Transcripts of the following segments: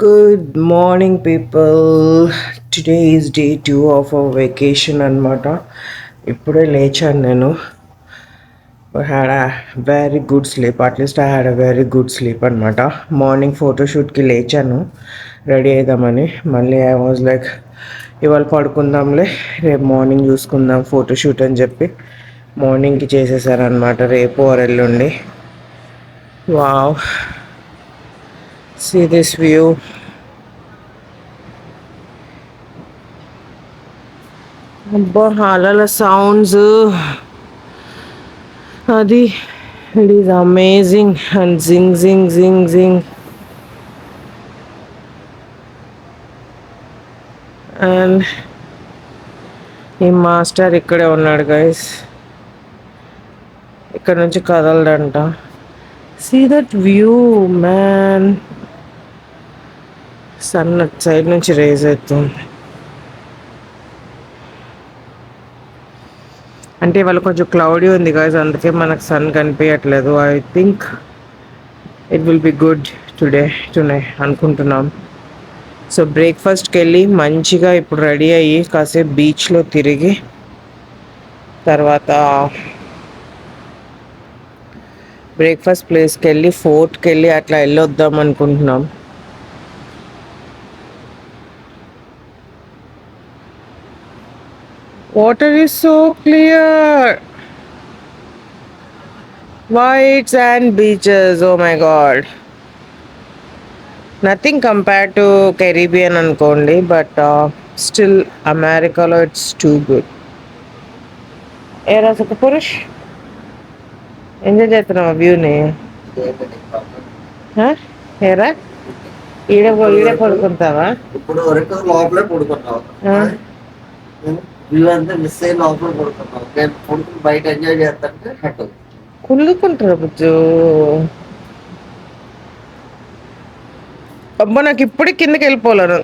Good morning, people. Today is day 2 of our vacation అనమాట. ఇప్పుడే లేచాను నేను. I had a very good sleep. At least I had a very good sleep అనమాట. Morning ఫోటోషూట్కి లేచాను ready అవుదామని. మళ్ళీ I was like ఇవాళ పడుకుందాంలే, రేపు మార్నింగ్ చూసుకుందాం ఫోటోషూట్ అని చెప్పి మార్నింగ్కి చేసేసారనమాట. రేపు ఆర్ ఎల్లుండి. Wow, see this view. అబ్బా, అలల సౌండ్స్ అది, ఇట్ ఈస్ అమేజింగ్. అండ్ జింగ్ జింగ్ జింగ్ జింగ్. అండ్ ఈ మాస్టర్ ఇక్కడే ఉన్నాడు గైస్, ఇక్కడ నుంచి కదలడంట. See that view man. Sun side నుంచి రేజ్ అవుతుంది. అంటే ఇవాళ కొంచెం క్లౌడీ ఉంది గాయస్, అందుకే మనకు సన్ కనిపించట్లేదు. I think it will be good today అనుకుంటున్నాం. సో బ్రేక్ఫాస్ట్కి వెళ్ళి మంచిగా ఇప్పుడు రెడీ అయ్యి కాసేపు బీచ్లో తిరిగి తర్వాత బ్రేక్ఫాస్ట్ ప్లేస్కి వెళ్ళి ఫోర్ట్కి వెళ్ళి అట్లా వెళ్ళొద్దాం అనుకుంటున్నాం. Water is so clear. White sand beaches. Oh my god. Nothing compared to Caribbean అనుకోండి, but still Americalo it's too good. ఏరా సుఖ పురుష్, ఎంజాయ్ చేస్తున్నావా వ్యూని? ఏరా ఈడే పడుకుంటావా? ఇప్పుడు వరకు లోపలే పడుకున్నావా? వ్యూ అంతా మిస్ అయ్యి లోపల పడుకున్నావు. నేను పడుకుని బయట ఎంజాయ్ చేస్తాంటే హట్టు కుళ్ళుకుంటారు బుజ్జు. అబ్బా, నాకు ఇప్పుడే కిందకి వెళ్ళిపోవాలను,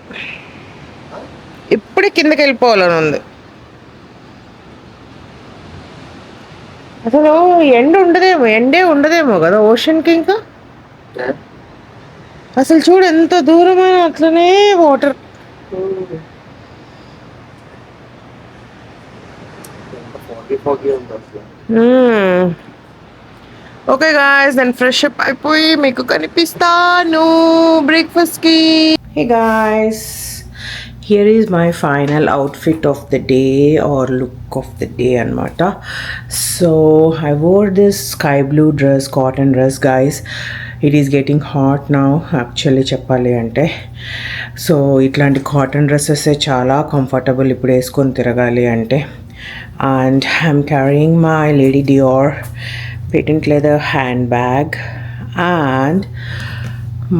ఉంది. అసలు ఎండే ఉండదేమో కదా ఓషన్కి. ఇంకా అసలు చూడు ఎంత దూరమైన అట్లనే వాటర్. ఓకే గాయ్స్, నేను ఫ్రెష్ అప్ అయిపోయి మీకు కనిపిస్తాను బ్రేక్ఫాస్ట్కి. Hey guys, here is my final outfit of the day or look of the day అనమాట. So I wore this sky blue dress, cotton dress guys. It is getting hot now actually చెప్పాలి అంటే. So ఇట్లాంటి cotton dresses చాలా comfortable ఇప్పుడు వేసుకొని తిరగాలి అంటే. And I'm carrying my Lady Dior patent leather handbag, and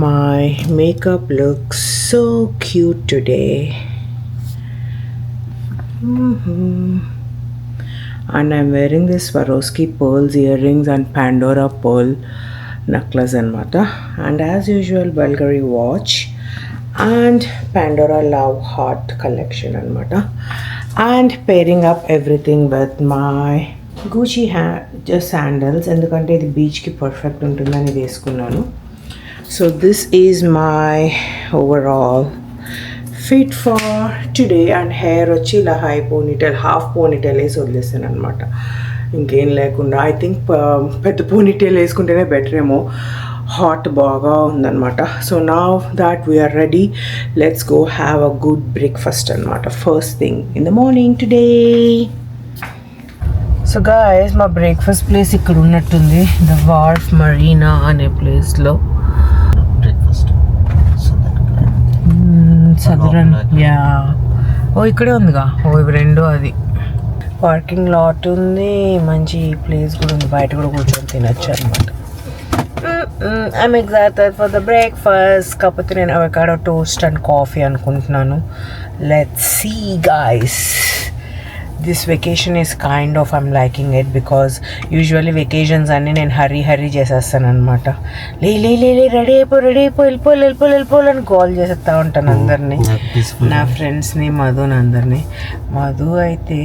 my makeup looks so cute today. And I'm wearing this Swarovski pearls earrings and Pandora pearl necklace anamata, and as usual Bulgari watch and Pandora Love Heart collection anamata, and pairing up everything with my Gucci sandals ఎందుకంటే ఇది బీచ్కి perfect ఉంటుందని వేసుకున్నాను. So this is my overall fit for today. And hair వచ్చి ఇలా high ponytail, half ponytail వేసి వదిలేసాను అనమాట, ఇంకేం లేకుండా. ఐ థింక్ పెద్ద పోనీటైల్ వేసుకుంటేనే బెటర్ ఏమో, హాట్ బాగా ఉందన్నమాట. So now that we are ready, let's go have a good breakfast అనమాట, first thing in the morning today. So guys, మా బ్రేక్ఫాస్ట్ ప్లేస్ ఇక్కడ ఉన్నట్టుంది, ద వార్ఫ్ మరీనా అనే ప్లేస్లో. Breakfast southern, yeah. ఓ ఇక్కడే ఉందిగా, ఓ ఇవి రెండు. అది పార్కింగ్ లాట్ ఉంది, మంచి ప్లేస్ కూడా ఉంది, బయట కూడా కూర్చొని తినచ్చు అనమాట. I'm excited for the breakfast. కాకపోతే నేను అవకాడో టోస్ట్ అండ్ కాఫీ అనుకుంటున్నాను. Let's see guys. This vacation is kind of I'm liking it because usually vacations అన్నీ నేను హరీ చేసేస్తాను అనమాట. లే రెడీ అయిపో వెళ్ళిపోవాలని కాల్ చేసేస్తా ఉంటాను అందరినీ, నా ఫ్రెండ్స్ని, మధుని అందరినీ. మధు అయితే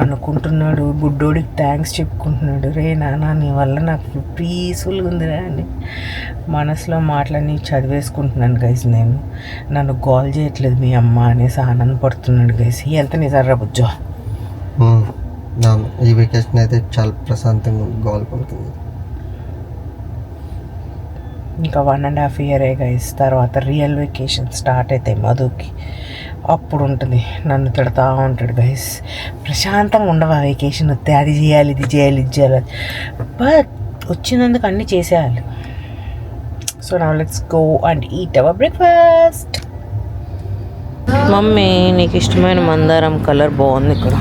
అనుకుంటున్నాడు, బుడ్డోడికి థ్యాంక్స్ చెప్పుకుంటున్నాడు, రే నాన్న నీ వల్ల నాకు పీస్ఫుల్గా ఉందిరా అని. మనసులో మాటలని చదివేసుకుంటున్నాను గైస్. నేను నన్ను కాల్ చేయట్లేదు మీ అమ్మ అనేసి ఆనందపడుతున్నాడు గైస్. ఎంత నిజారా బుజ్జో. ఈ వెకేషన్ అయితే చాలా ప్రశాంతంగా గోల్ పడుతుంది. ఇంకా 1.5 year గైస్. తర్వాత రియల్ వెకేషన్ స్టార్ట్ అవుతాయి మధుకి. అప్పుడు ఉంటుంది, నన్ను తిడతా ఉంటాడు గైస్, ప్రశాంతంగా ఉండవా వెకేషన్ వస్తే, అది చేయాలి ఇది చేయాలి బట్ వచ్చినందుకు అన్నీ చేసేయాలి. So now let's go and eat our breakfast. Mummy నీకు ఇష్టమైన మందారం కలర్ బాగుంది ఇక్కడ.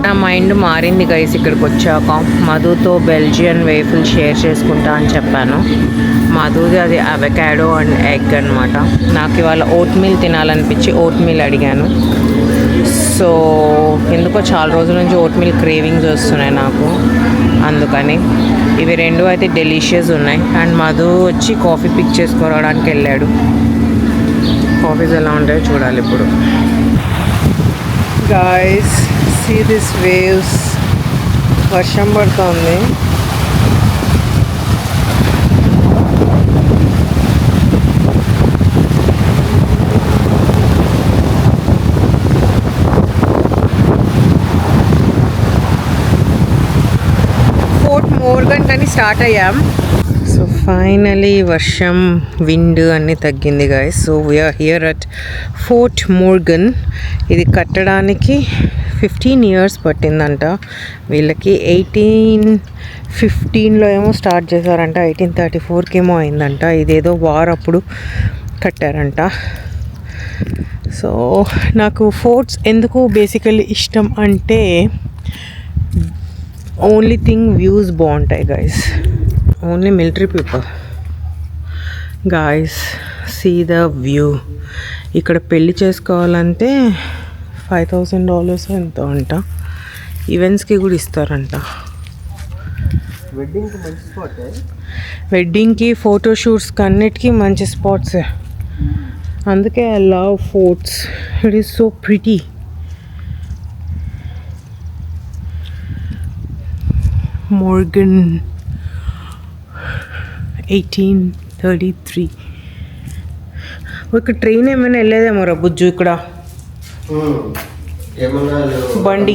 నా మైండ్ మారింది గైస్ ఇక్కడికి వచ్చాక. మధుతో బెల్జియన్ వేఫుల్ షేర్ చేసుకుంటా అని చెప్పాను. మధుది అది అవకాడో అండ్ ఎగ్ అనమాట. నాకు ఇవాళ ఓట్ మీల్ తినాలనిపించి ఓట్ మీల్ అడిగాను. సో ఎందుకో చాలా రోజుల నుంచి ఓట్ మీల్ క్రేవింగ్స్ వస్తున్నాయి నాకు, అందుకని ఇవి రెండు అయితే డెలిషియస్ ఉన్నాయి. అండ్ మధు వచ్చి కాఫీ పిక్ చేసుకోవడానికి వెళ్ళాడు. కాఫీస్ ఎలా ఉంటాయో చూడాలి ఇప్పుడు. Guys see this waves. వర్షం పడుతుంది. ఫోర్ట్ మోర్గన్ కానీ స్టార్ట్ అయ్యాం. సో ఫైనలీ వర్షం, విండ్ అన్నీ తగ్గింది guys. So we're here at Fort Morgan. ఇది కట్టడానికి 15 years పట్టిందంట వీళ్ళకి. 1815లో ఏమో స్టార్ట్ చేశారంట, 1834కి ఏమో అయిందంట. ఇదేదో వార్ అప్పుడు కట్టారంట. సో నాకు ఫోర్ట్స్ ఎందుకు బేసికల్లీ ఇష్టం అంటే ఓన్లీ థింగ్ వ్యూస్ బాగుంటాయి guys. Only military people. Guys see the view. ఇక్కడ పెళ్ళి చేసుకోవాలంటే $5,000 ఎంతో అంట. ఈవెంట్స్కి కూడా ఇస్తారంట. వెడ్డింగ్కి ఫోటోషూట్స్కి అన్నిటికీ మంచి స్పాట్స్. అందుకే I love forts. It is so pretty. Morgan 1833. ఒక ట్రైన్ ఏమైనా వెళ్ళేదేమో రా బుజ్జు ఇక్కడ. బండి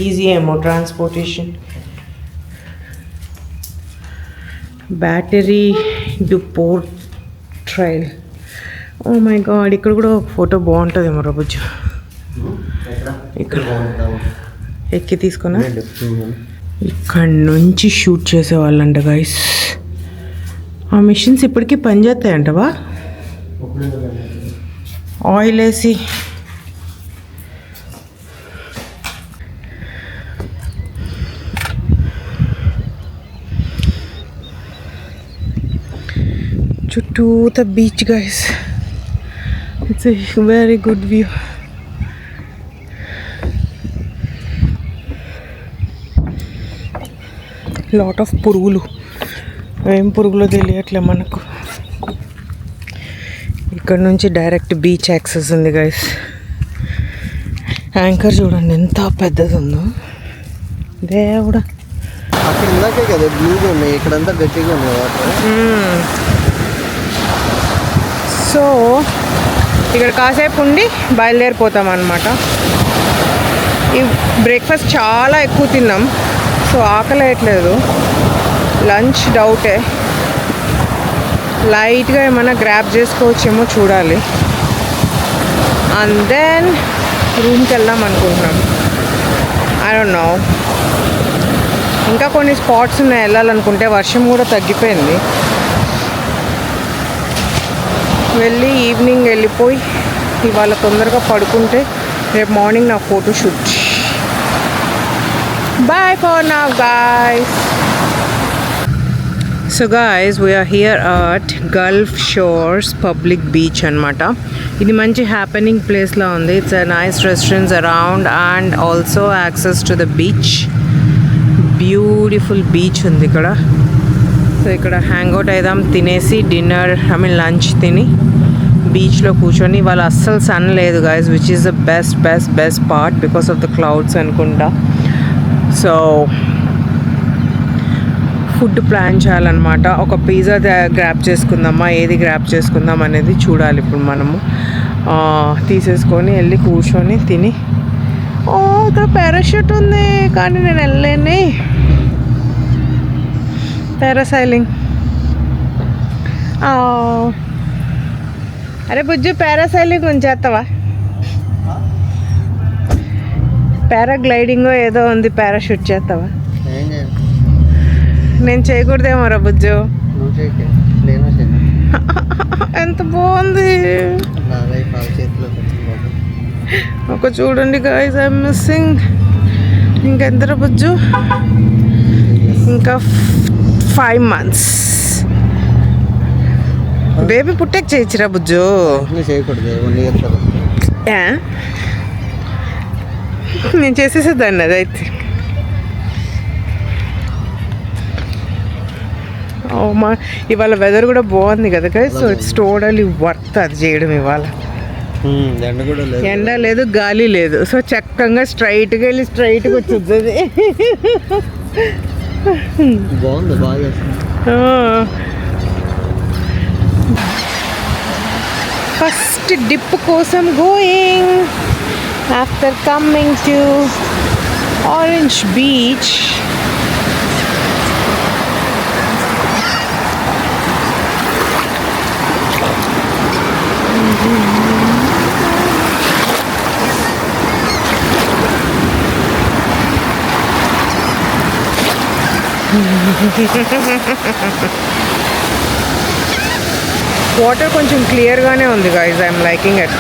ఈజీ ఏమో ట్రాన్స్పోర్టేషన్. బ్యాటరీ డుపోర్ట్ ట్రైల్. ఓ మై గాడ్, ఇక్కడ కూడా ఒక ఫోటో బాగుంటుందేమో రా బుజ్జు. ఇక్కడ ఎక్కి తీసుకున్నా. ఇక్కడ నుంచి షూట్ చేసేవాళ్ళంట గైస్. ఆ మిషన్స్ ఇప్పటికీ పనిచేస్తాయంటవా? ఆయిల్ వేసి చుట్టూత beach guys. It's a very good view. Lot of పురుగులు. ఏం పురుగులో తెలియట్లే మనకు. ఇక్కడ నుంచి డైరెక్ట్ బీచ్ యాక్సెస్ ఉంది గైస్. యాంకర్ చూడండి ఎంత పెద్దది ఉందో దేవుడా. అక్కడ ఇందాకే కదా బ్లూగా ఉన్నాయి, ఇక్కడంతా గట్టిగా ఉన్నాయి వాటర్. సో ఇక్కడ కాసేపు ఉండి బయలుదేరిపోతాం అన్నమాట. ఈ బ్రేక్ఫాస్ట్ చాలా ఎక్కువ తిన్నాం, సో ఆకలి వేయట్లేదు. లంచ్ డౌటే, లైట్గా ఏమైనా గ్రాబ్ చేసుకోవచ్చేమో చూడాలి. అండ్ దెన్ రూమ్కి వెళ్దాం అనుకుంటున్నాం. ఐ డోంట్ నో, ఇంకా కొన్ని స్పాట్స్ ఉన్నాయి వెళ్ళాలనుకుంటే. వర్షం కూడా తగ్గిపోయింది. వెళ్ళి ఈవినింగ్ వెళ్ళిపోయి ఇవాళ తొందరగా పడుకుంటే రేపు మార్నింగ్ నా photo shoot. Bye for now guys. So guys, we are here at Gulf Shores Public Beach అనమాట. ఇది మంచి హ్యాపెనింగ్ ప్లేస్లో ఉంది. It's a nice restaurants around and also access to the beach. Beautiful beach ఉంది ఇక్కడ. So ఇక్కడ hang out అయిదాం, తినేసి dinner lunch తిని బీచ్లో కూర్చొని. వాళ్ళు అస్సలు సన్ లేదు guys, which is the best part because of the clouds అనుకుంటా. సో ఫుడ్ ప్లాన్ చేయాలన్నమాట. ఒక పిజ్జా గ్రాప్ చేసుకుందామా, ఏది గ్రాప్ చేసుకుందాం అనేది చూడాలి ఇప్పుడు మనము. తీసేసుకొని వెళ్ళి కూర్చొని తిని. ఇక్కడ పారాషూట్ ఉంది కానీ నేను వెళ్ళలేని. పారాసైలింగ్. అరే బుజ్జు, పారాసైలింగ్ ఉంచేస్తావా? పారాగ్లైడింగ్ ఏదో ఉంది, పారాషూట్ చేస్తావా? నేను చేయకూడదేమో రా బుజ్జు. ఎంత బాగుంది. ఒక చూడండి గైస్, ఐఎమ్ మిస్సింగ్. ఇంకెంత బుజ్జు? ఇంకా 5 months. బేబీ పుట్టక చేయొచ్చురా బుజ్జు. నేను చేసేసేదాన్ని అదైతే. ఇవాళ వెదర్ కూడా బాగుంది కదా guys. So it's totally worth అది చేయడం. ఇవాళ ఎండ లేదు, గాలి లేదు. సో చక్కగా స్ట్రైట్గా వెళ్ళి స్ట్రైట్గా వచ్చేది. ఫస్ట్ డిప్ కోసం going after coming to Orange Beach. Water కొంచెం క్లియర్గానే ఉంది guys. I'm liking it.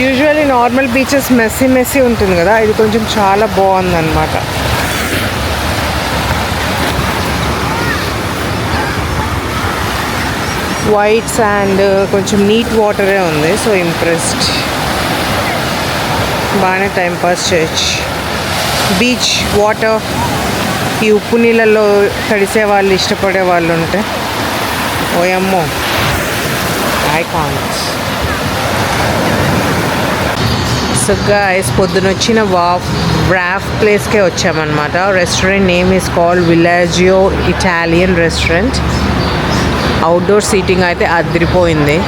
Usually normal beaches messy ఉంటుంది కదా, ఇది కొంచెం చాలా బాగుందన్నమాట. వైట్ శాండ్, కొంచెం నీట్ వాటరే ఉంది. So impressed. బాగానే టైంపాస్ చేయొచ్చు. బీచ్ వాటర్, ఈ ఉప్పు నీళ్ళల్లో తడిసే వాళ్ళు, ఇష్టపడే వాళ్ళు ఉంటే ఓయమ్మో ఐ కాంట్. సో గైస్, పొద్దునొచ్చిన రాఫ్ ప్లేస్కే వచ్చామన్నమాట. Restaurant name is called Villaggio Italian restaurant. Outdoor seating అయితే అదిరిపోయింది.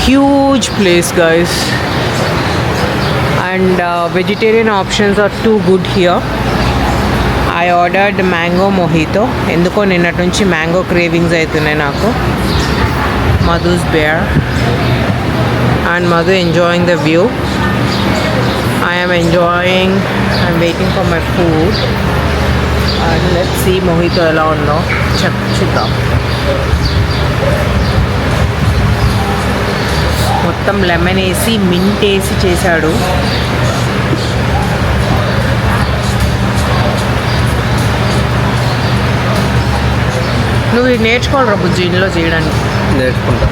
Huge place guys. And vegetarian options are too good here. I ordered mango mojito. ఎందుకో నిన్నటి నుంచి మ్యాంగో క్రేవింగ్స్ అవుతున్నాయి నాకు. Madhu's bear and Madhu enjoying the view. I am enjoying. I'm waiting for my food. And let's see mojito ఎలా ఉందో చూద్దాం. మొత్తం lemon వేసి మింట్ వేసి చేశాడు. నువ్వు ఇది నేర్చుకోవాలి రా బుజ్జి, ఇంట్లో చేయడానికి. నేర్చుకుంటా.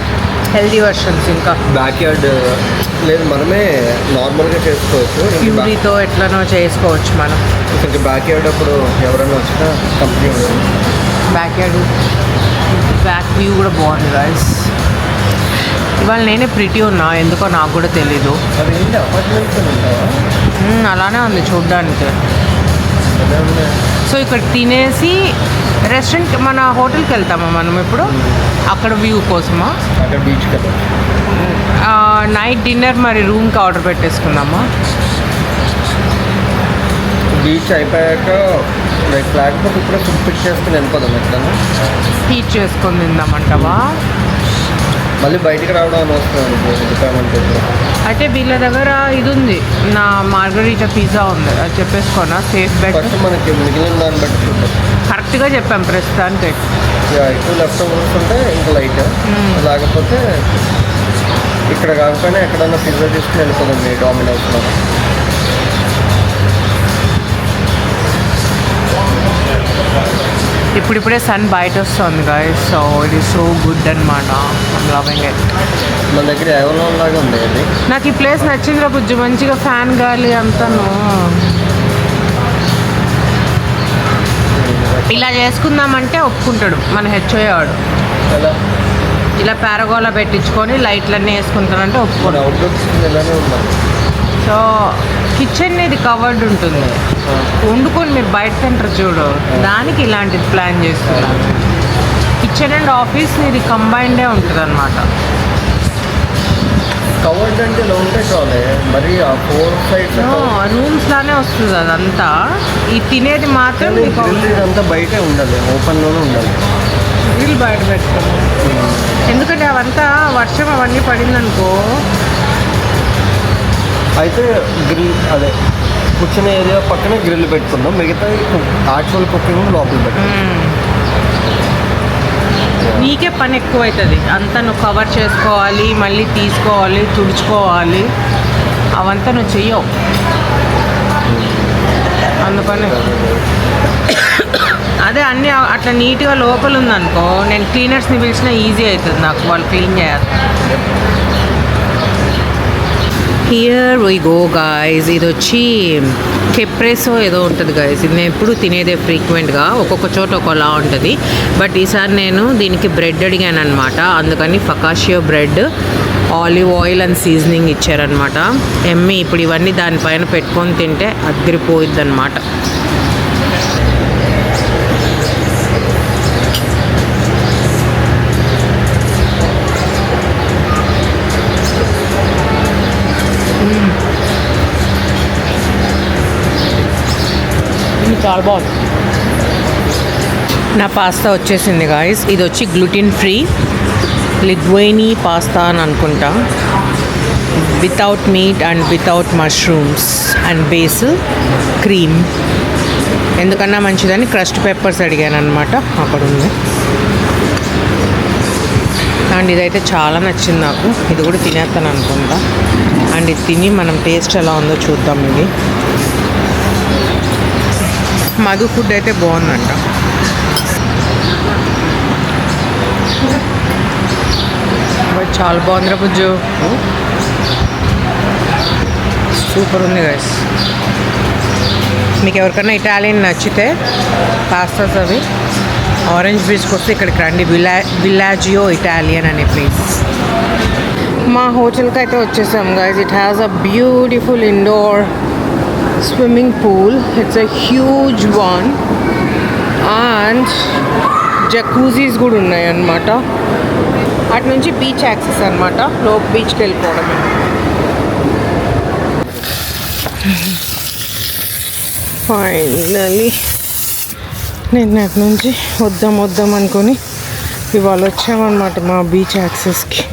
హెల్దీ వర్షన్స్ ఇంకా బ్యాక్ యార్డ్ లేదు, మనమే నార్మల్గా చేసుకోవచ్చు. ప్యూరీతో ఎట్లనో చేసుకోవచ్చు మనం. కొంచెం బ్యాక్ యార్డ్ అప్పుడు ఎవరైనా వచ్చినా కంపెనీ ఉంటుంది. బ్యాక్ యార్డ్ బ్యాక్ వ్యూ కూడా బాగుంది గైస్. ఇవాళ నేనే ప్రిటీ ఉన్నా, ఎందుకో నాకు కూడా తెలీదు. అలానే ఉంది చూడ్డానికి. సో ఇక్కడ తినేసి రెస్టారెంట్, మన హోటల్కి వెళ్తామా మనం ఇప్పుడు? అక్కడ వ్యూ కోసమా? అక్కడ బీచ్కి వెళ్తాం. నైట్ డిన్నర్ మరి రూమ్కి ఆర్డర్ పెట్టేసుకుందామా? బీచ్ అయిపోయాక లైక్ లేకపోతే ఇప్పుడే ఫుడ్ పిక్ చేసుకుని వెళ్ళిపోదాం. ఎట్లా హీట్ చేసుకొని తిందామంటావా? మళ్ళీ బయటికి రావడం అని వస్తుంది. అయితే వీళ్ళ దగ్గర ఇది ఉంది, నా మార్గరీటా పిజ్జా ఉంది, అది చెప్పేసుకోనా? Safe bet. మనకి మిగిలిన దాన్ని బట్టి కరెక్ట్గా చెప్పాం ప్రస్తుతానికి. ఎక్కువ లెఫ్ట్ ఓవర్స్ ఉంటే ఇంకా లైట్, లేకపోతే ఇక్కడ కాకపోయినా ఎక్కడన్నా పిజ్జా తీసుకుని వెళ్ళిపోదండి డామినోస్లో. ఇప్పుడిప్పుడే సన్ బయట వస్తుంది guys, so it is so good అనమాట. I'm loving it. మన దగ్గర ఎవరోన్ లాగా ఉంది అది. నాకు ఈ ప్లేస్ నచ్చిందిరా బుజ్జు, మంచిగా ఫ్యాన్ గాలి అంతాను. ఇలా చేసుకుందామంటే ఒప్పుకుంటాడు మన హెచ్ఓఏ వాడు. ఎలా ఇలా పారగోలా పెట్టించుకొని లైట్లన్నీ వేసుకుంటానంటే ఒప్పుకోడు. ఎలానే ఉండాలి. సో కిచెన్ ఇది కవర్డ్ ఉంటుంది, వండుకొని మీరు బయట తింటారు చూడు, దానికి ఇలాంటిది ప్లాన్ చేస్తున్నాను. కిచెన్ అండ్ ఆఫీస్ ఇది కంబైన్డే ఉంటుంది అనమాట. కవర్డ్ అంటే ఇలా ఉంటే చాలే, మరి ఆ 4 రూమ్స్ లానే వస్తుంది అదంతా. ఈ తినేది మాత్రం అంతా బయటే ఉండాలి, ఓపెన్లోనే ఉండాలి. గ్రిల్ బయట పెట్టుకోము, ఎందుకంటే అవంతా వర్షం అవన్నీ పడిందనుకో. అయితే గ్రిల్ అదే కూర్చునే ఏరియా పక్కనే గ్రిల్ పెట్టుకుందాం, మిగతా యాక్చువల్ కుకింగ్ లోపల పెట్టుకుందాం. నీకే పని ఎక్కువ అవుతుంది, అంతా నువ్వు కవర్ చేసుకోవాలి, మళ్ళీ తీసుకోవాలి, తుడుచుకోవాలి, అవంతా నువ్వు చెయ్యవు. అందుకని అదే అన్నీ అట్లా నీట్గా లోపల ఉందనుకో, నేను క్లీనర్స్ని పిలిచినా ఈజీ అవుతుంది నాకు, వాళ్ళు క్లీన్ చేయాలి. Here we go guys. ఇది వచ్చి కెప్రెసో ఏదో ఉంటుంది గాయస్. ఇది నేను ఎప్పుడు తినేదే ఫ్రీక్వెంట్గా, ఒక్కొక్క చోట ఒకలా ఉంటుంది. బట్ ఈసారి నేను దీనికి బ్రెడ్ అడిగాను అనమాట, అందుకని focaccia bread, olive oil and seasoning ఇచ్చారనమాట. ఎమ్మి ఇప్పుడు ఇవన్నీ దానిపైన పెట్టుకొని తింటే అదిరిపోయిద్ది అనమాట. చాలా బాగుంది. నా పాస్తా వచ్చేసింది గాయస్. ఇది వచ్చి గ్లూటెన్ ఫ్రీ లిగ్వైనీ పాస్తా అని అనుకుంటా, without meet and without mushrooms and basil cream. ఎందుకన్నా మంచిదని క్రస్ట్ పెప్పర్స్ అడిగాను అనమాట, అక్కడ ఉంది. అండ్ ఇదైతే చాలా నచ్చింది నాకు, ఇది కూడా తినేస్తాను అనుకుంటా. అండ్ ఇది తిని మనం టేస్ట్ ఎలా ఉందో చూద్దాం. ఇది మధు ఫుడ్ అయితే బాగుందంట. బట్ చాలా బాగుందిరా బుజ్జు, సూపర్ ఉంది గైస్. మీకు ఎవరికైనా ఇటాలియన్ నచ్చితే పాస్తాస్ అవి ఆరెంజ్ బ్రిడ్జ్కి వస్తే ఇక్కడికి రండి, విల్లాజియో ఇటాలియన్ అనే ప్లేస్. మా హోటల్కి అయితే వచ్చేసాం guys. It has a beautiful indoor swimming pool. It's a huge one and jacuzzis కూడా ఉన్నాయి అన్నమాట. అటు నుంచి బీచ్ యాక్సెస్ అనమాట, లోపు బీచ్కి వెళ్ళిపోవడమే. ఫైనలీ నేను అటు నుంచి వద్దాం అనుకొని ఇవాళ వచ్చామన్నమాట మా బీచ్ యాక్సెస్కి.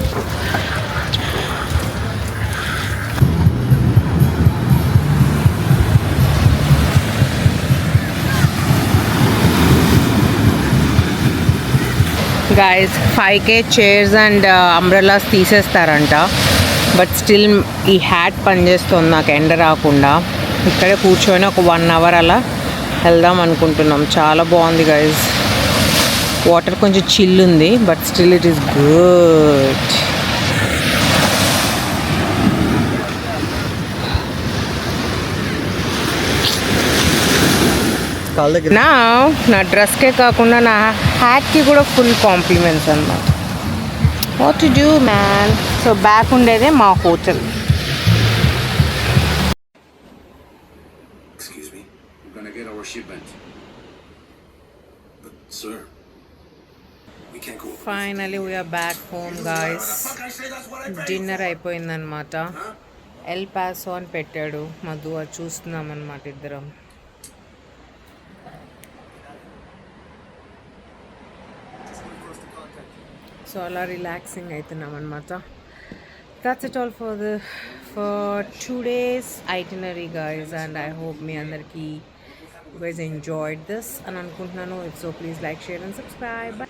Guys 5K chairs and umbrellas తీసేస్తారంట, బట్ స్టిల్ ఈ హ్యాట్ పనిచేస్తుంది నాకు ఎండ రాకుండా. ఇక్కడే కూర్చొని ఒక 1 అవర్ అలా వెళ్దాం అనుకుంటున్నాం. చాలా బాగుంది గాయస్, వాటర్ కొంచెం చిల్ ఉంది, but still it is good. నా డ్రెస్కే కాకుండా నా హ్యాట్కి కూడా ఫుల్ కాంప్లిమెంట్స్ అన్నమాట. What to do man. So back ఉండేదే మా hotel. Finally we're back home guys. Dinner అయిపోయిందనమాట. ఎల్ పాసో అని పెట్టాడు మధు, అది చూస్తున్నాం అనమాట ఇద్దరం. సో అలా రిలాక్సింగ్ అవుతున్నాం అనమాట. That's it all for today's itinerary guys, and I hope మీ అందరికీ guys enjoyed this అని అనుకుంటున్నాను. If so, please like, share and subscribe.